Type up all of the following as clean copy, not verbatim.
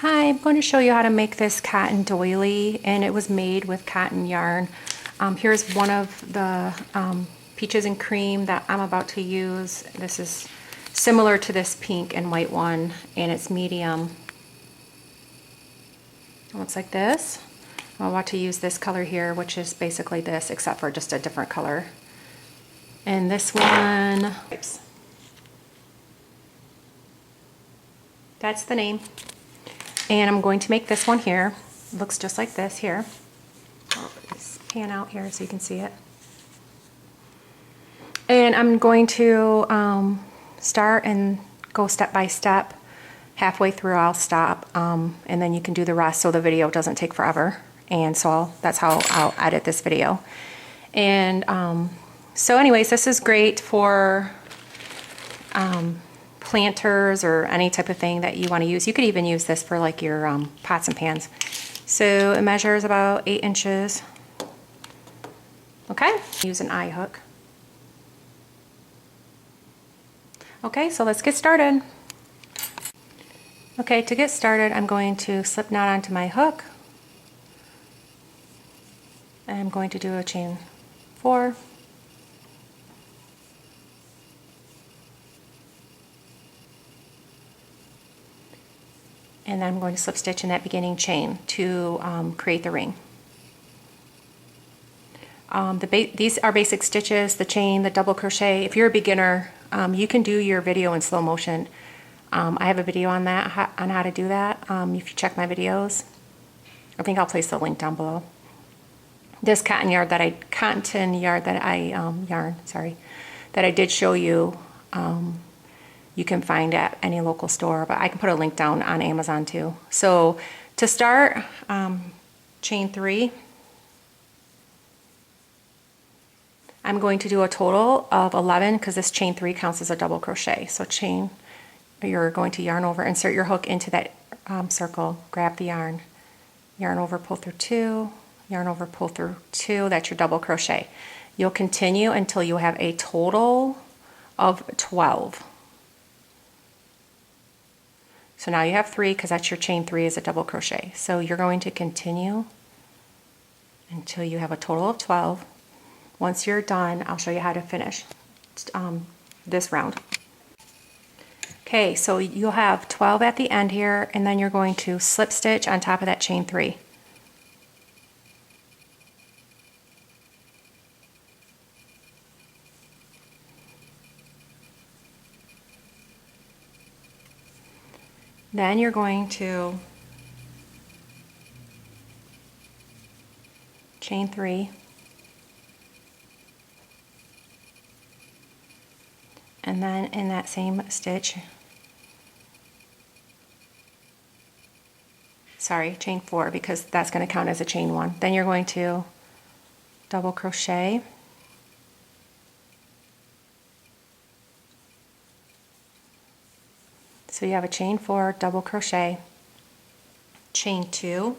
Hi, I'm going to show you how to make this cotton doily, and it was made with cotton yarn. Here's one of the peaches and cream that I'm about to use. This is similar to this pink and white one, and it's medium. It looks like this. I'm about to use this color here, which is basically this, except for just a different color. And this one, that's the name. And I'm going to make this one here. It looks just like this here. I'll just pan out here so you can see it. And I'm going to start and go step by step. Halfway through I'll stop, and then you can do the rest so the video doesn't take forever. And so that's how I'll edit this video. And so anyways, this is great for planters or any type of thing that you want to use. You could even use this for like your pots and pans. So it measures about 8 inches. Okay, use an eye hook. Okay, so let's get started. Okay, to get started, I'm going to slip knot onto my hook. And I'm going to do a chain 4. And then I'm going to slip stitch in that beginning chain to create the ring. These are basic stitches, the chain, the double crochet. If you're a beginner, you can do your video in slow motion. I have a video on that, on how to do that. If you check my videos, I think I'll place the link down below. This cotton yarn that I did show you, you can find at any local store, but I can put a link down on Amazon too. So to start, chain 3. I'm going to do a total of 11 because this chain 3 counts as a double crochet. So you're going to yarn over, insert your hook into that circle, grab the yarn over, pull through 2, yarn over, pull through 2, that's your double crochet. You'll continue until you have a total of 12. So now you have 3 because that's your chain 3 is a double crochet. So you're going to continue until you have a total of 12. Once you're done, I'll show you how to finish this round. Okay, so you'll have 12 at the end here, and then you're going to slip stitch on top of that chain 3. Then you're going to chain 3, and then in that same stitch, chain 4, because that's going to count as a chain 1. Then you're going to double crochet, so you have a chain 4, double crochet, chain 2.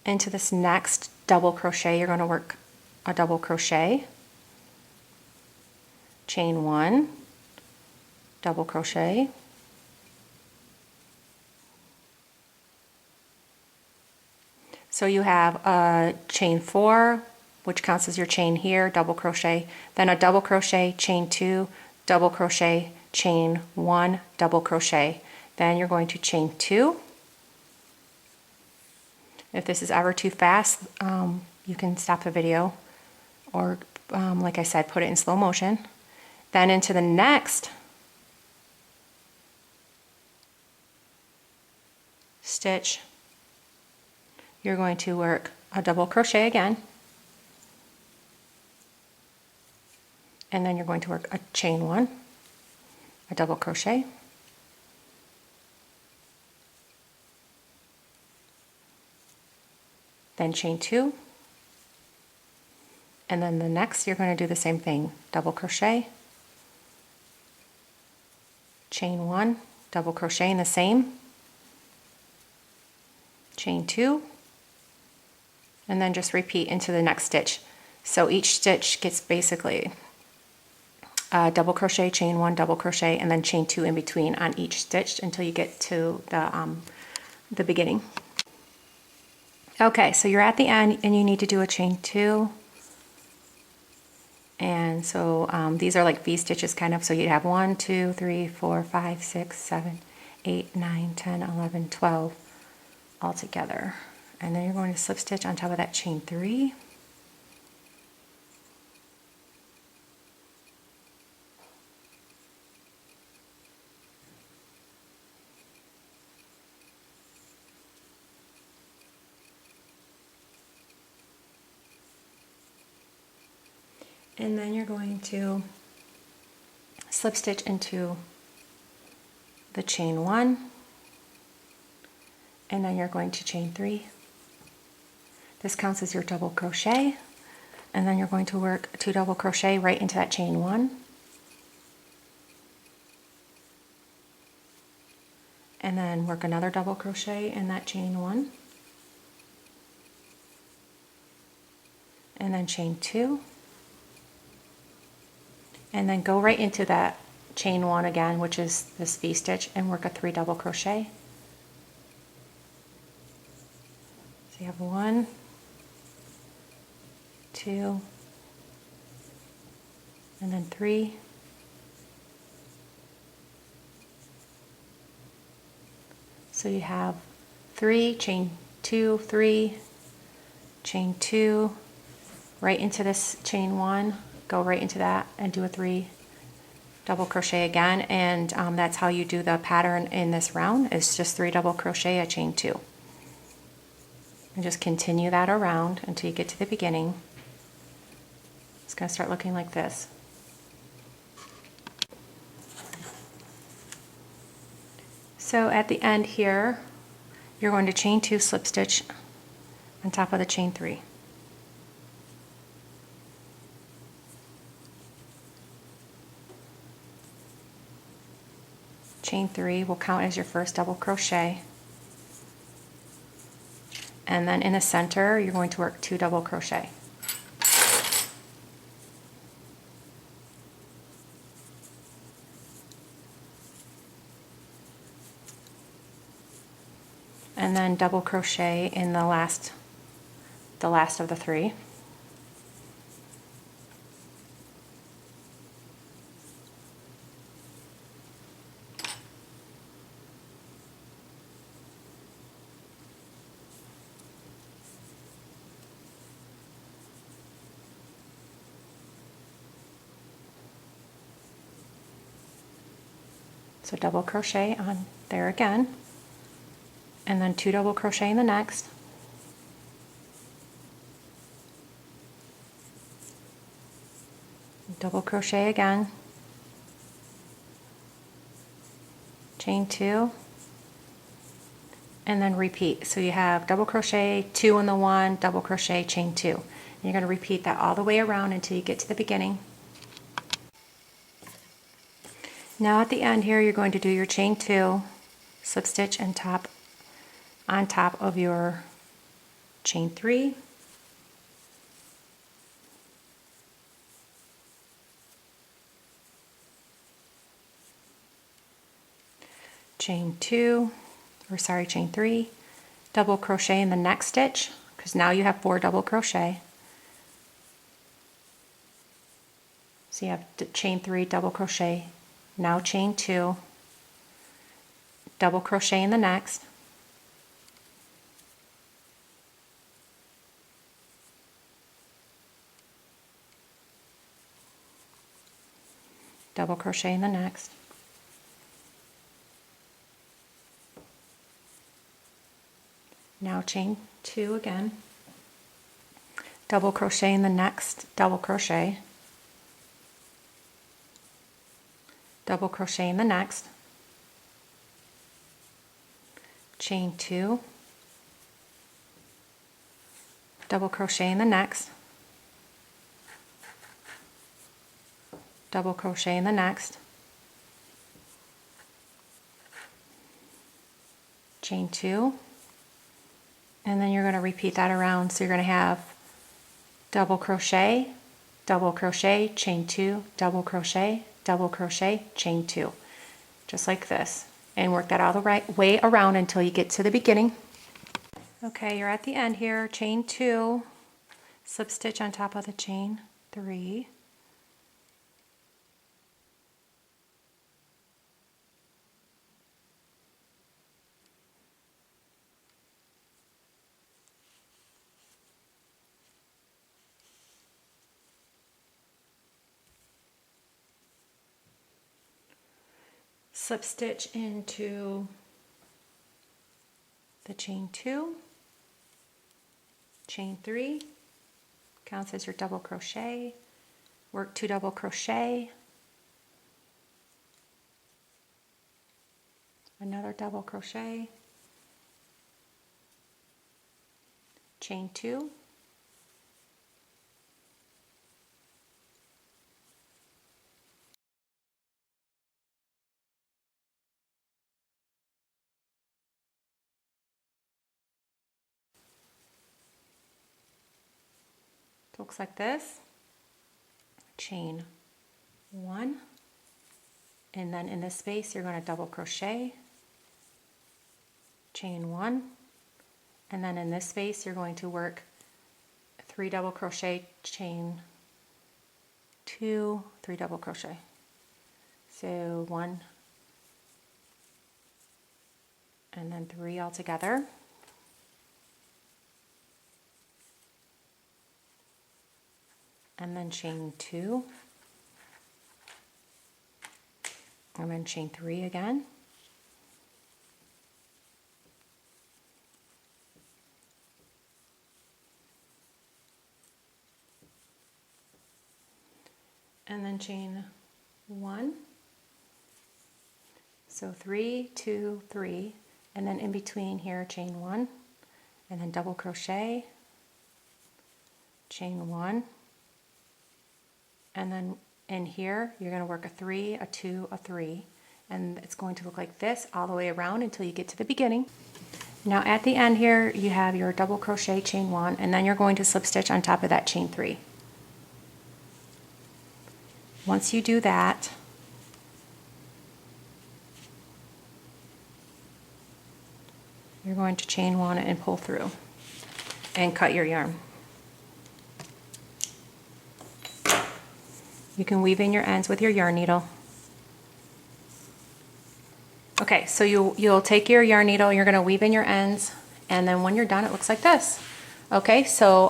Into this next double crochet, you're going to work a double crochet, chain 1, double crochet, so you have a chain 4, which counts as your chain here, double crochet, then a double crochet, chain 2, double crochet, chain 1, double crochet. Then you're going to chain 2. If this is ever too fast, you can stop the video, or like I said, put it in slow motion. Then into the next stitch, you're going to work a double crochet again, and then you're going to work a chain 1, a double crochet, then chain 2, and then the next you're going to do the same thing, double crochet, chain 1, double crochet in the same, chain 2, and then just repeat into the next stitch. So each stitch gets basically double crochet, chain 1, double crochet, and then chain 2 in between on each stitch until you get to the beginning. Okay, so you're at the end and you need to do a chain 2. And so these are like V stitches kind of, so you'd have 1, 2, 3, 4, 5, 6, 7, 8, 9, 10, 11, 12 all together. And then you're going to slip stitch on top of that chain 3. And then you're going to slip stitch into the chain 1, and then you're going to chain 3. This counts as your double crochet, and then you're going to work 2 double crochet right into that chain 1, and then work another double crochet in that chain 1, and then chain 2, and then go right into that chain 1 again, which is this V stitch, and work a 3 double crochet. So you have 1, 2, and then 3, so you have 3, chain 2, 3, chain 2, right into this chain 1, go right into that and do a 3 double crochet again, and that's how you do the pattern in this round. It's just 3 double crochet, a chain 2, and just continue that around until you get to the beginning. It's going to start looking like this. So at the end here, you're going to chain 2, slip stitch on top of the chain 3. Chain 3 will count as your first double crochet. And then in the center, you're going to work 2 double crochet. And then double crochet in the last of the 3. So double crochet on there again, and then 2 double crochet in the next, double crochet again, chain 2, and then repeat. So you have double crochet, 2 in the 1, double crochet, chain 2. And you're going to repeat that all the way around until you get to the beginning. Now at the end here, you're going to do your chain 2, slip stitch and on top of your chain 3, chain 3, double crochet in the next stitch, because now you have 4 double crochet. So you have chain 3, double crochet, now chain 2, double crochet in the next, double crochet in the next, now chain 2 again, double crochet in the next, double crochet, double crochet in the next, chain 2, double crochet in the next, double crochet in the next, chain 2, and then you're going to repeat that around. So you're going to have double crochet, double crochet, chain 2, double crochet, chain 2, just like this, and work that all the right way around until you get to the beginning. Okay, you're at the end here, chain 2, slip stitch on top of the chain 3, slip stitch into the chain 2, chain 3, counts as your double crochet, work 2 double crochet, another double crochet, chain 2, looks like this, chain 1, and then in this space you're going to double crochet, chain 1, and then in this space you're going to work 3 double crochet, chain 2, 3 double crochet. So 1 and then 3 all together. And then chain 2, and then chain 3 again, and then chain 1, so 3, 2, 3, and then in between here chain 1, and then double crochet, chain 1, and then in here you're going to work a 3, a 2, a 3, and it's going to look like this all the way around until you get to the beginning. Now at the end here you have your double crochet, chain 1, and then you're going to slip stitch on top of that chain 3. Once you do that, you're going to chain 1 and pull through and cut your yarn. You can weave in your ends with your yarn needle. Okay, so you'll take your yarn needle, you're going to weave in your ends, and then when you're done it looks like this. Okay, so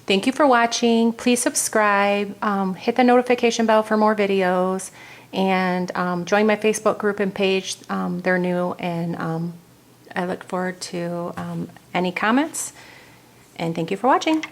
thank you for watching. Please subscribe, hit the notification bell for more videos, and join my Facebook group and page. They're new, and I look forward to any comments, and thank you for watching.